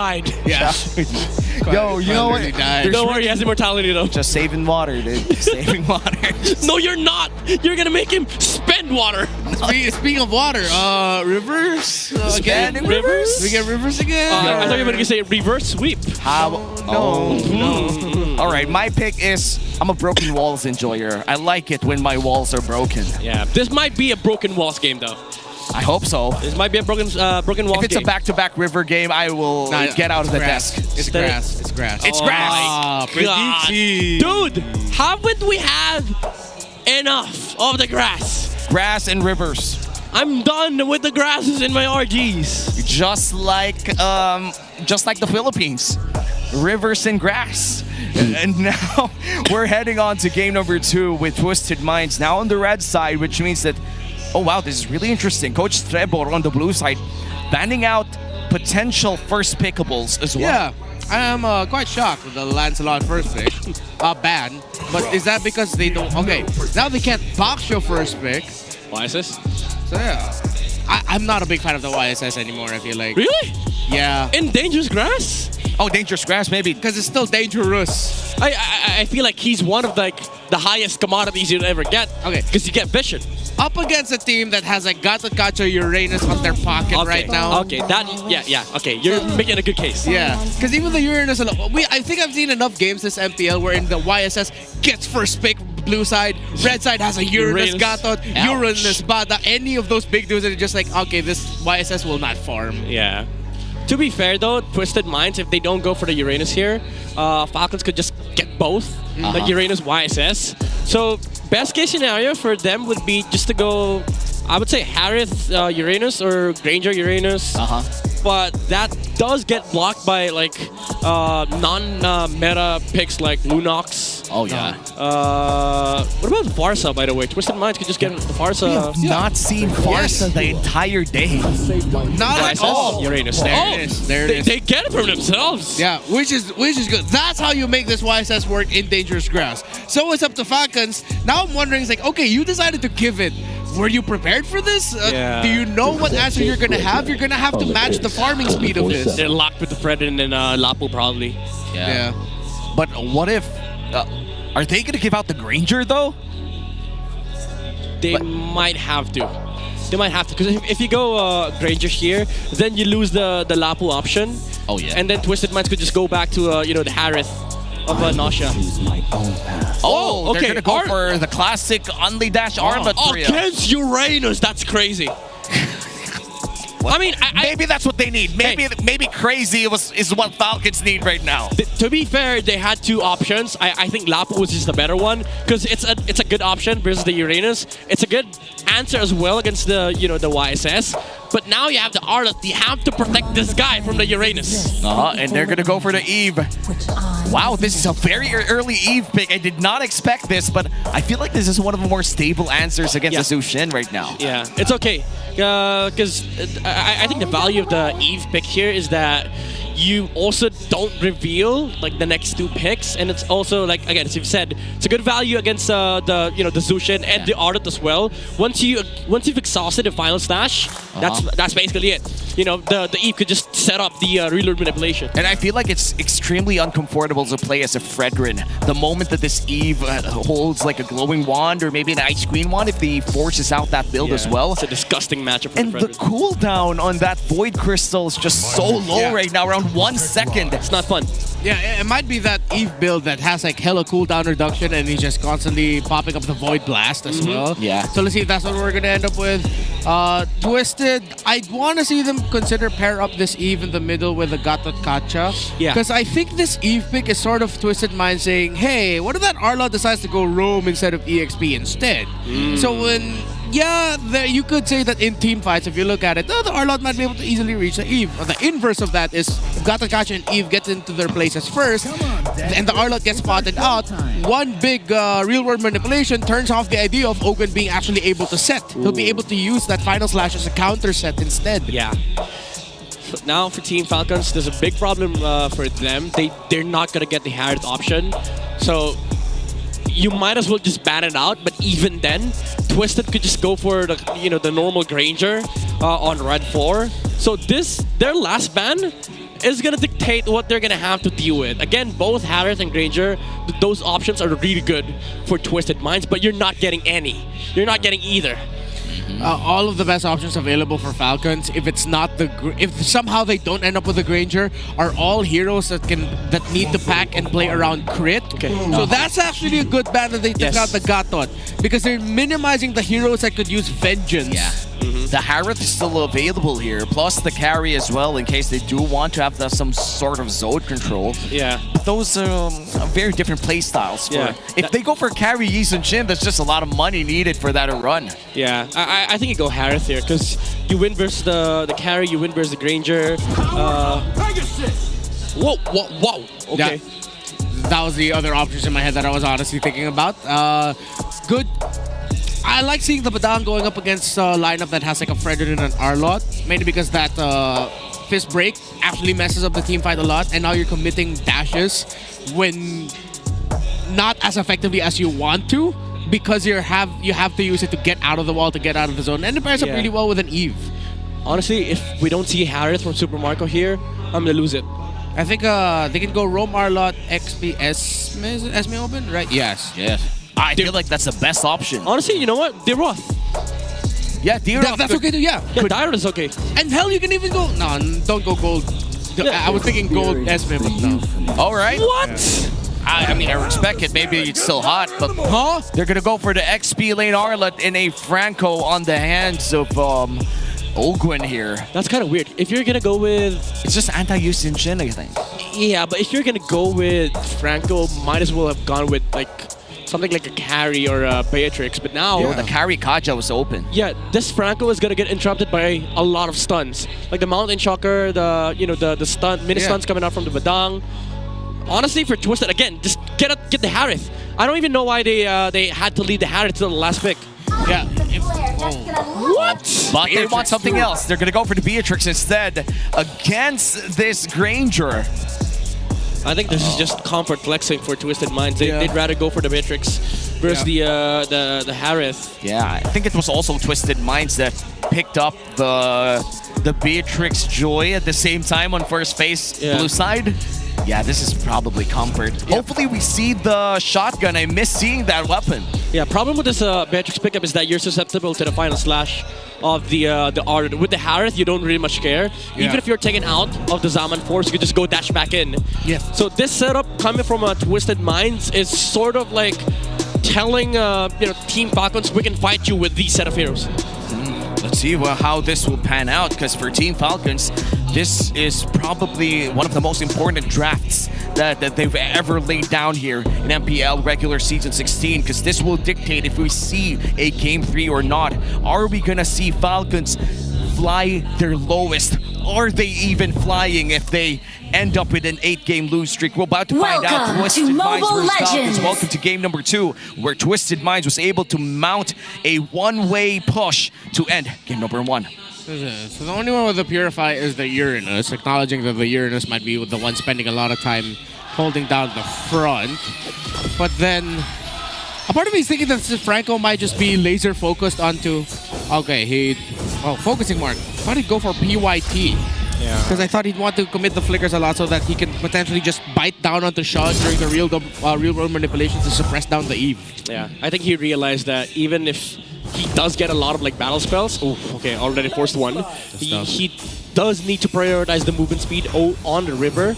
died. Yeah. Yo, you know what? Don't worry, he has immortality though. Just saving water, dude. Saving water. No, you're not. You're gonna make him spend water. Speaking of water, Rivers again. Rivers? We get Rivers again. I thought you were gonna say reverse sweep. No. All right, my pick is I'm a broken walls enjoyer. I like it when my walls are broken. Yeah, this might be a broken walls game though. I hope so. This might be a broken walls game. If it's a back-to-back river game, I will get out of the grass. desk. It's grass. It's grass. It's grass. Ah, pretty God. cheap. Dude, haven't we had enough of the grass? Grass and rivers. I'm done with the grasses in my RGs. Just like the Philippines. Rivers and grass. And now we're heading on to game number 2 with Twisted Minds now on the red side, which means that, oh wow, this is really interesting. Coach Trebor on the blue side banning out potential first pickables as well. Yeah, I am quite shocked with the Lancelot first pick ban. But is that because they don't? Okay, now they can't box your first pick. Why is this? So yeah, I'm not a big fan of the YSS anymore. I feel like. Really? Yeah. In dangerous grass? Oh, dangerous grass maybe. Because it's still dangerous. I feel like he's one of like the highest commodities you'll ever get. Okay. Because you get vision. Up against a team that has like Gatotkacho Uranus on their pocket right now. Okay, okay, you're making a good case. Yeah, because even the Uranus, I think I've seen enough games this MPL wherein the YSS gets first pick, blue side, red side has a Uranus, Gatot, Uranus, Bada, any of those big dudes, and just like, okay, this YSS will not farm. Yeah. To be fair though, Twisted Minds, if they don't go for the Uranus here, Falcons could just get both, like Uranus, YSS. So best case scenario for them would be just to go, I would say Harith Uranus or Granger Uranus. But that does get blocked by like non-meta picks like Lunox. Oh yeah. What about Farsa, by the way? Twisted Minds could just get the Farsa. We have not seen Farsa the entire day. Not at all. Uranus. There it is. They get it from themselves. Yeah, which is good. That's how you make this YSS work in dangerous grass. So it's up to Falcons. Now I'm wondering, it's like, okay, you decided to give it. Were you prepared for this? Yeah. Do you know what answer you're gonna have? You're gonna have to match the farming speed of this. They're locked with the Fredin and Lapu probably. Yeah. But what if... are they going to give out the Granger, though? They might have to. They might have to. Because if you go Granger here, then you lose the Lapu option. Oh, yeah. And then Twisted Minds could just go back to, the Harith of Nausea. Oh, okay. They're going to go for the classic only dash Arma trio. Against Uranus, that's crazy. I mean, maybe that's what they need. Maybe crazy is what Falcons need right now. To be fair, they had two options. I think Lapu was just the better one because it's a good option versus the Uranus. It's a good answer as well against the the YSS. But now you have the Arlet. You have to protect this guy from the Uranus. And they're gonna go for the Eve. Wow, this is a very early Eve pick. I did not expect this, but I feel like this is one of the more stable answers against the Zushin right now. Yeah, it's okay. Because I think the value of the Eve pick here is that you also don't reveal like the next two picks, and it's also like, again, as you've said, it's a good value against the Zushin and the Ardent as well. Once you've exhausted the final stash, that's basically it. The Eve could just set up the reload manipulation. And I feel like it's extremely uncomfortable to play as a Fredrin. The moment that this Eve holds like a glowing wand or maybe an ice queen wand, if he forces out that build as well. It's a disgusting matchup for and the cooldown on that Void Crystal is just so low right now, around 1 second. It's not fun. Yeah, it might be that Eve build that has like hella cooldown reduction and he's just constantly popping up the Void Blast as well. Yeah. So let's see if that's what we're gonna end up with. Twisted, I'd want to see them consider pair up this Eve in the middle with the Gatotkacha. Yeah. Because I think this Eve pick is sort of Twisted Mind saying, hey, what if that Arlot decides to go roam instead of EXP instead? So when... Yeah, you could say that in team fights, if you look at it, the Arlot might be able to easily reach the Eve. Or the inverse of that is if Gatotkacha and Eve get into their places first, and the Arlot gets spotted out, one big real-world manipulation turns off the idea of Ogun being actually able to set. He'll be able to use that final slash as a counter set instead. Yeah. Now for Team Falcons, there's a big problem for them. They're not going to get the Harith option. So you might as well just ban it out, but even then, Twisted could just go for the the normal Granger on red 4. So their last ban is going to dictate what they're going to have to deal with. Again, both Harris and Granger, those options are really good for Twisted Minds, but you're not getting any. You're not getting either. All of the best options available for Falcons, if it's not if somehow they don't end up with a Granger, are all heroes that need to pack and play around crit. Okay. So that's actually a good ban that they took out the Gatot, because they're minimizing the heroes that could use Vengeance. Yeah. The Harith is still available here, plus the carry as well, in case they do want to have some sort of zone control. Yeah. But those are very different play styles. If they go for carry Yi Sun-shin, there's just a lot of money needed for that to run. Yeah, I think you go Harith here, because you win versus the carry, you win versus the Granger. Whoa. Okay. Yeah. That was the other options in my head that I was honestly thinking about. Good. I like seeing the Badang going up against a lineup that has like a Fredrin and an Arlot, mainly because that Fist Break actually messes up the team fight a lot, and now you're committing dashes when not as effectively as you want to, because you have to use it to get out of the wall, to get out of the zone, and it pairs up really well with an Eve. Honestly, if we don't see Harith from Super Marco here, I'm gonna lose it. I think they can go Roam Arlot, XP, Esme open, right? Yes. I feel like that's the best option. Honestly, you know what? Deroth. Yeah, Deroth. That's okay too, yeah. Yeah, Dyron is okay. And hell, you can even go... No, don't go gold. I was thinking gold Esme, but no. All right. What? I mean, I respect it. Maybe it's still hot, but they're going to go for the XP lane Arlot in a Franco on the hands of Ogwin here. That's kind of weird. If you're going to go with... It's just anti-Yu Sin-shin, I think. Yeah, but if you're going to go with Franco, might as well have gone with like something like a carry or a Beatrix. But now... the carry Kaja was open. Yeah, this Franco is going to get interrupted by a lot of stuns. Like the Mountain Shocker, the stun, mini stuns coming out from the Badang. Honestly, for Twisted, again, just get the Harith. I don't even know why they had to leave the Harith till the last pick. Yeah. What? But they want something else. They're going to go for the Beatrix instead against this Granger. I think this is just comfort flexing for Twisted Minds. They'd rather go for the Beatrix versus the Harith. Yeah, I think it was also Twisted Minds that picked up the Beatrix Joy at the same time on first base blue side. Yeah, this is probably comfort. Hopefully we see the shotgun. I miss seeing that weapon. Yeah, problem with this Beatrix pickup is that you're susceptible to the final slash of the Ardent. With the Harith, you don't really much care. Even if you're taken out of the Zaman Force, you can just go dash back in. Yes. So this setup coming from Twisted Minds is sort of like telling Team Falcons, we can fight you with these set of heroes. Let's see how this will pan out, because for Team Falcons, this is probably one of the most important drafts that they've ever laid down here in MPL regular season 16, because this will dictate if we see a Game 3 or not. Are we going to see Falcons fly their lowest? Are they even flying if they end up with an 8-game lose streak? We're about to find out. Twisted Minds versus Falcons. Welcome to game number 2, where Twisted Minds was able to mount a one-way push to end game number 1. So the only one with the Purify is the Uranus, acknowledging that the Uranus might be the one spending a lot of time holding down the front. But then, a part of me is thinking that Franco might just be laser focused onto... Okay, focusing mark. I thought he'd go for PYT. Yeah. Because I thought he'd want to commit the flickers a lot so that he can potentially just bite down onto Sean during the real world manipulations to suppress down the Eve. Yeah, I think he realized that even if he does get a lot of like battle spells, already forced one, he does need to prioritize the movement speed on the river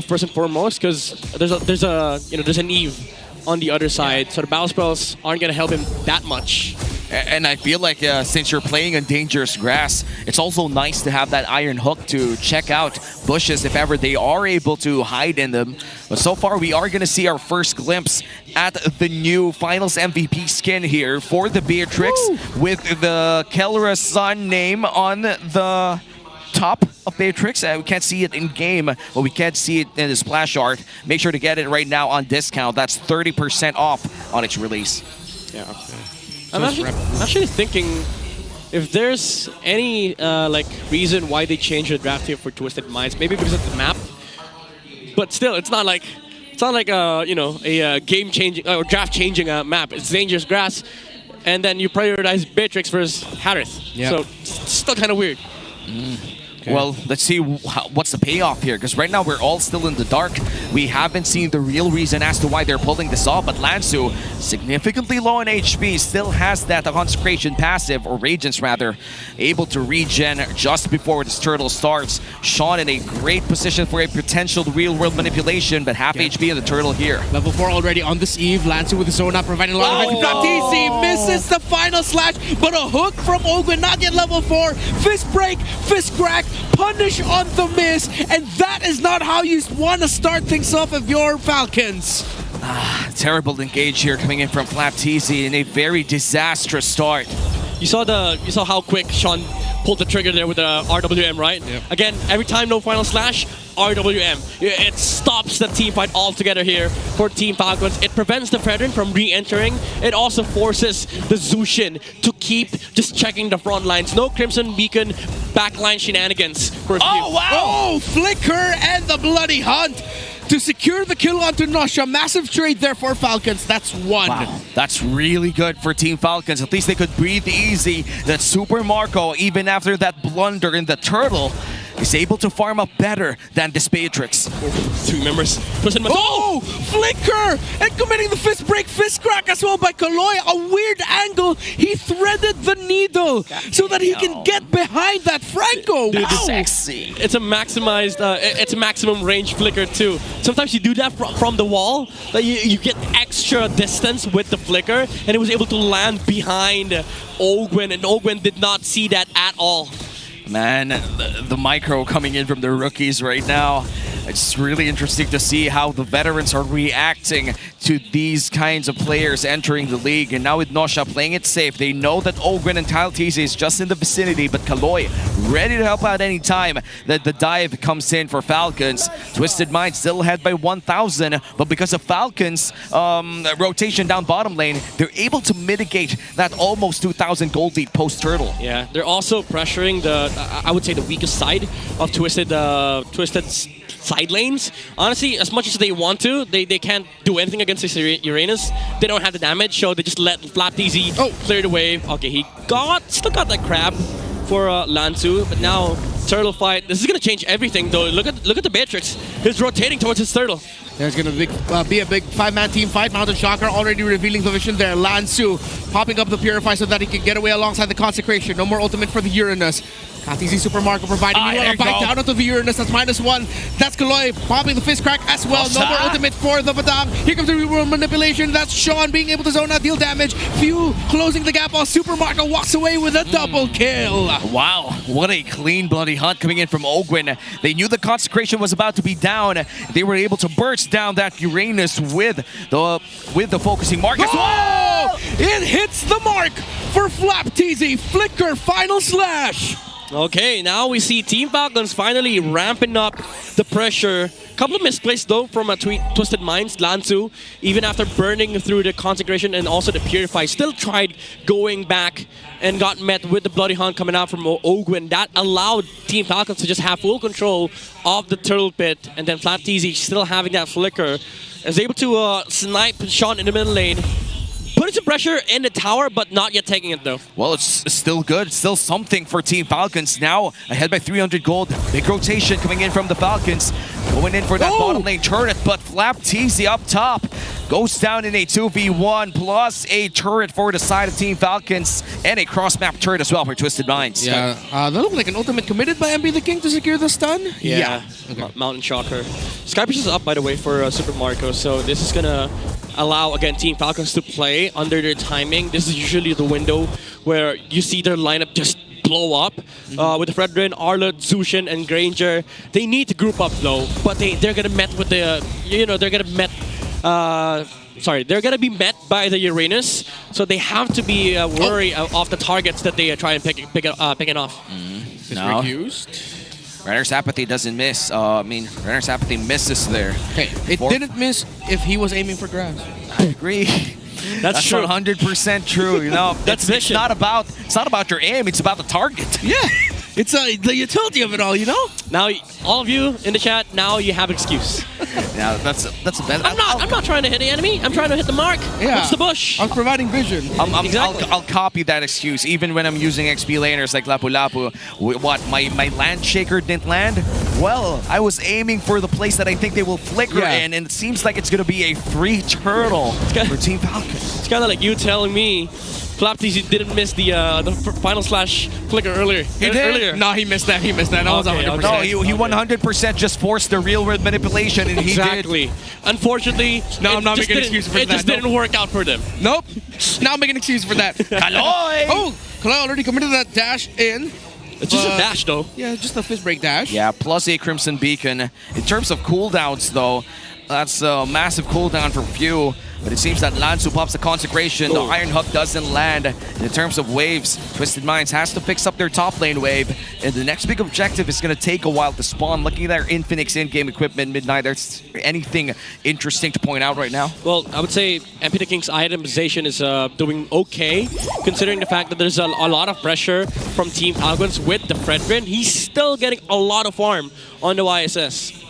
first and foremost, because there's an Eve on the other side, so the battle spells aren't gonna help him that much. And I feel like since you're playing on dangerous grass, it's also nice to have that Iron Hook to check out bushes if ever they are able to hide in them. But so far, we are going to see our first glimpse at the new Finals MVP skin here for the Beatrix. Woo! With the Kelra Sun name on the top of Beatrix. We can't see it in game, but we can see it in the splash art. Make sure to get it right now on discount. That's 30% off on its release. Yeah. I'm actually thinking if there's any reason why they changed the draft here for Twisted Minds, maybe because of the map. But still, it's not like a game changing or draft changing map. It's dangerous grass, and then you prioritize Beatrix versus Harith. Yeah. So it's still kind of weird. Well, let's see what's the payoff here, because right now we're all still in the dark. We haven't seen the real reason as to why they're pulling this off, but Lansu, significantly low in HP, still has that Consecration passive, or Radiance rather, able to regen just before this turtle starts. Sean in a great position for a potential real-world manipulation, but half HP in the turtle here. Level 4 already on this Eve. Lansu with the zone up, providing a lot of effect. TC misses the final slash, but a hook from Ogwin, not yet level 4. Fist break, fist crack, punish on the miss, and that is not how you want to start things off of your Falcons. Terrible engage here coming in from FlapTZ in a very disastrous start. You saw how quick Sean pulled the trigger there with the RWM, right? Yep. Again, every time no final slash, RWM. It stops the team fight altogether here for Team Falcons. It prevents the Predator from re-entering. It also forces the Zushin to keep just checking the front lines. No Crimson Beacon backline shenanigans for a few. Oh, wow! Oh, Flicker and the Bloody Hunt to secure the kill onto Nosha. Massive trade there for Falcons. That's one. Wow, that's really good for Team Falcons. At least they could breathe easy. That Super Marco, even after that blunder in the turtle, is able to farm up better than this Beatrix. Two members. Oh, Flicker! And committing the fist break, fist crack as well by Kaloy. A weird angle. He threaded the needle so that he can get behind that Franco. Dude, Wow. Sexy. It's a maximized, it's a maximum range flicker too. Sometimes you do that from the wall, that you get extra distance with the flicker, and it was able to land behind Ogwin, and Ogwin did not see that at all. Man, the micro coming in from the rookies right now. It's really interesting to see how the veterans are reacting to these kinds of players entering the league. And now with Nosha playing it safe, they know that Ogwin and TZ is just in the vicinity, but Kaloy ready to help out any time that the dive comes in for Falcons. Twisted Mind still ahead by 1,000, but because of Falcons' rotation down bottom lane, they're able to mitigate that almost 2,000 gold lead post-turtle. Yeah, they're also pressuring the, I would say, the weakest side of Twisted's side lanes. Honestly, as much as they want to, they can't do anything against this Uranus. They don't have the damage, so they just let FlapTZ clear the wave. Okay, he still got that crab for Lansu, but now turtle fight. This is gonna change everything, though. Look at the Beatrix. He's rotating towards his turtle. There's going to be a big 5-man team fight. Mountain Shocker already revealing the vision there. Lansu popping up the Purify so that he can get away alongside the Consecration. No more ultimate for the Uranus. TZ Super Marco providing a fight down onto the Uranus. That's -1. That's Kaloy popping the fist crack as well. No more ultimate for the Badang. Here comes the real manipulation. That's Sean being able to zone out, deal damage. Few closing the gap while Super Marco walks away with a double kill. Wow, what a clean bloody hunt coming in from Ogwin. They knew the Consecration was about to be down. They were able to burst down that Uranus with the focusing mark as well. It hits the mark for FlapTZ. Flicker final slash. Okay, now we see Team Falcons finally ramping up the pressure. Couple of misplays though from a Twisted Minds. Lansu, even after burning through the Consecration and also the Purify, still tried going back and got met with the Bloody Hunt coming out from Ogwin. That allowed Team Falcons to just have full control of the Turtle Pit, and then FlapTZ still having that flicker is able to snipe Sean in the middle lane. Putting some pressure in the tower, but not yet taking it though. Well, it's still good. Still something for Team Falcons. Now ahead by 300 gold. Big rotation coming in from the Falcons. Going in for that bottom lane turret, but FlapTZ up top goes down in a 2v1 plus a turret for the side of Team Falcons and a cross-map turret as well for Twisted Minds. Yeah, that looked like an ultimate committed by MB the King to secure the stun. Yeah. Okay. Mountain Shocker. Skypish is up, by the way, for Super Marco, so this is gonna allow, again, Team Falcons to play under their timing. This is usually the window where you see their lineup just blow up. With the Fredrin, Arlott, Zushin, and Granger. They need to group up though, but they're gonna met with the, they're gonna be met by the Uranus, so they have to be wary of the targets that they try and picking off. No. Renner's Apathy doesn't miss. Renner's Apathy misses there. Hey, it didn't miss if he was aiming for grass. I agree. That's true. 100% true. You know, it's not about your aim. It's about the target. Yeah, it's the utility of it all. You know. Now, all of you in the chat, now you have excuse. Now that's I'm not trying to hit the enemy. I'm trying to hit the mark. Yeah. What's the bush? I was providing vision. Exactly. I'll copy that excuse even when I'm using XP laners like Lapu Lapu. What, my land shaker didn't land? Well, I was aiming for the place that I think they will flicker in, and it seems like it's going to be a free turtle for Team Falcon. It's kind of like you telling me Flapteasy didn't miss the final slash flicker earlier. He did? Earlier. No, he missed that. He missed that. That was 100%. No, he 100% just forced the real world manipulation, and he did. Exactly. Unfortunately, No, I'm not making an excuse for that. It just didn't work out for them. Nope. Now I'm making an excuse for that. Kaloy! Oh, Kaloy already committed that dash in. It's just a dash, though. Yeah, just a fist break dash. Yeah, plus a Crimson Beacon. In terms of cooldowns, though, that's a massive cooldown for few. But it seems that Lanzu pops the Consecration. The Iron Hook doesn't land. In terms of waves, Twisted Minds has to fix up their top lane wave. And the next big objective is going to take a while to spawn. Looking at their Infinix in-game equipment, Midnight, there's anything interesting to point out right now? Well, I would say MP the King's itemization is doing okay, considering the fact that there's a lot of pressure from Team Falcons with the Fredrin. He's still getting a lot of farm on the YSS.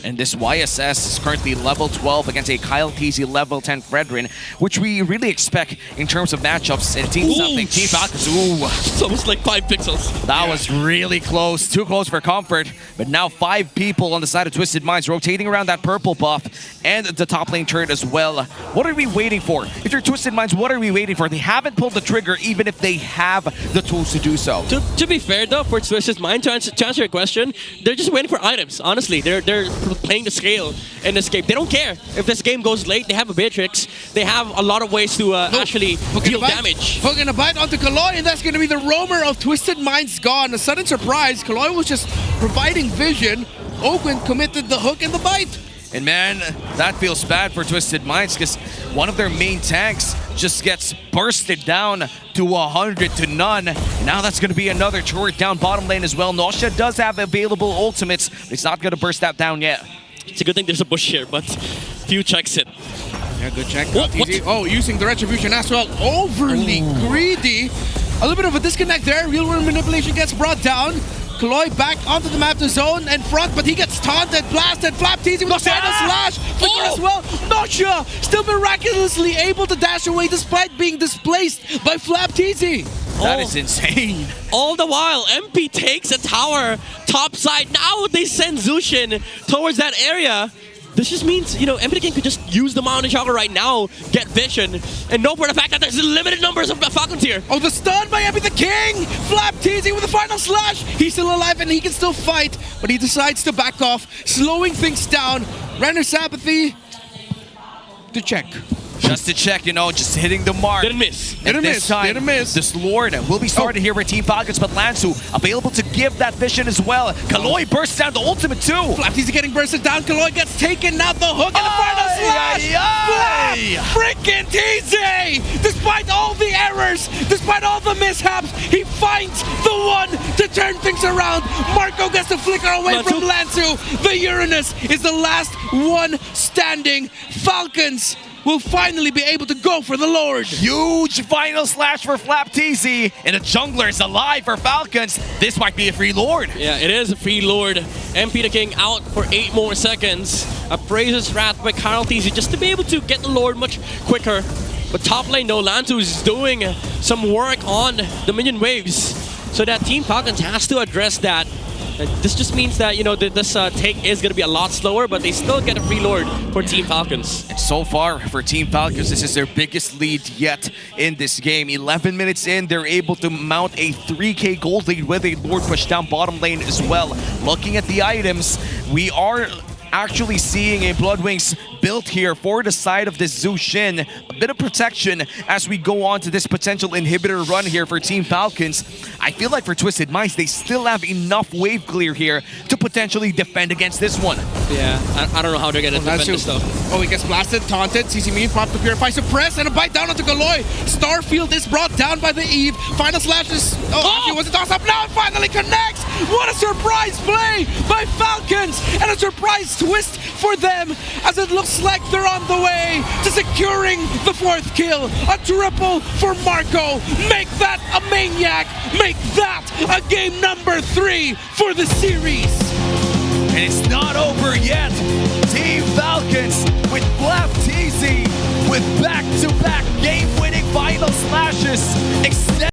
And this YSS is currently level 12 against a Kyle TZ level 10 Fredrin, which we really expect in terms of matchups in Team something. Team Falcons, It's almost like 5 pixels. That was really close. Too close for comfort. But now 5 people on the side of Twisted Minds rotating around that purple buff and the top lane turret as well. What are we waiting for? If you're Twisted Minds, what are we waiting for? They haven't pulled the trigger even if they have the tools to do so. To be fair though, for Twisted Minds, to answer your question, they're just waiting for items, honestly. They're playing the scale in this game. They don't care if this game goes late. They have a Beatrix. They have a lot of ways to actually deal damage. Hook and a bite onto Kaloy, and that's going to be the roamer of Twisted Minds gone. A sudden surprise. Kaloy was just providing vision. Oakland committed the hook and the bite. And man, that feels bad for Twisted Minds because one of their main tanks just gets bursted down to 100 to none. And now that's going to be another turret down bottom lane as well. Nausea does have available ultimates, but it's not going to burst that down yet. It's a good thing there's a bush here, but few checks it. Yeah, good check. Oh, using the Retribution as well. Overly greedy. A little bit of a disconnect there. Real world manipulation gets brought down. Kaloy back onto the map to zone and front, but he gets taunted, blasted. Flapteasy with the final slash. Flicker as well. Nausea still miraculously able to dash away despite being displaced by Flapteasy. That is insane. All the while, MP takes a tower top side. Now they send Zushin towards that area. This just means, you know, MP the King could just use the Mountain Chakra right now, get vision, and know for the fact that there's limited numbers of Falcons here. Oh, the stun by MP the King! Flapteasy with the final slash! He's still alive and he can still fight, but he decides to back off, slowing things down. Renner's apathy to check. Just to check, you know, just hitting the mark. Didn't miss. Didn't miss. This Lord will be started here with Team Falcons, but Lanzu available to give that vision as well. Kaloy bursts down the ultimate too. Flapteasy getting bursted down. Kaloy gets taken out the hook and the final slash. Freaking TZ! Despite all the errors, despite all the mishaps, he finds the one to turn things around. Marco gets the flicker away from Lanzu. The Uranus is the last one standing. Falcons will finally be able to go for the Lord. Huge final slash for Flapteasy, and the jungler is alive for Falcons. This might be a free Lord. Yeah, it is a free Lord. MP the King out for 8 more seconds. Appraises Wrath by Kyle TZ just to be able to get the Lord much quicker. But top lane though, Lanzu is doing some work on the minion waves. So that Team Falcons has to address that. This just means that, you know, this take is going to be a lot slower, but they still get a free Lord for Team Falcons. And so far for Team Falcons, this is their biggest lead yet in this game. 11 minutes in, they're able to mount a 3k gold lead with a Lord push down bottom lane as well. Looking at the items, we are actually seeing a Bloodwings built here for the side of this Zushin. A bit of protection as we go on to this potential inhibitor run here for Team Falcons. I feel like for Twisted Minds, they still have enough wave clear here to potentially defend against this one. Yeah, I don't know how they're going to defend this though. Oh, he gets blasted, taunted. CC Mean popped the Purify Suppress and a bite down onto Kaloy. Starfield is brought down by the Eve. Final slash is... Oh, it was a toss up. Now it finally connects. What a surprise play by Falcons. And a surprise twist for them as it looks like they're on the way to securing the 4th kill. A triple for Marco. Make that a maniac. Make that a game number 3 for the series. And it's not over yet. Team Falcons with Left Easy with back-to-back game-winning final slashes.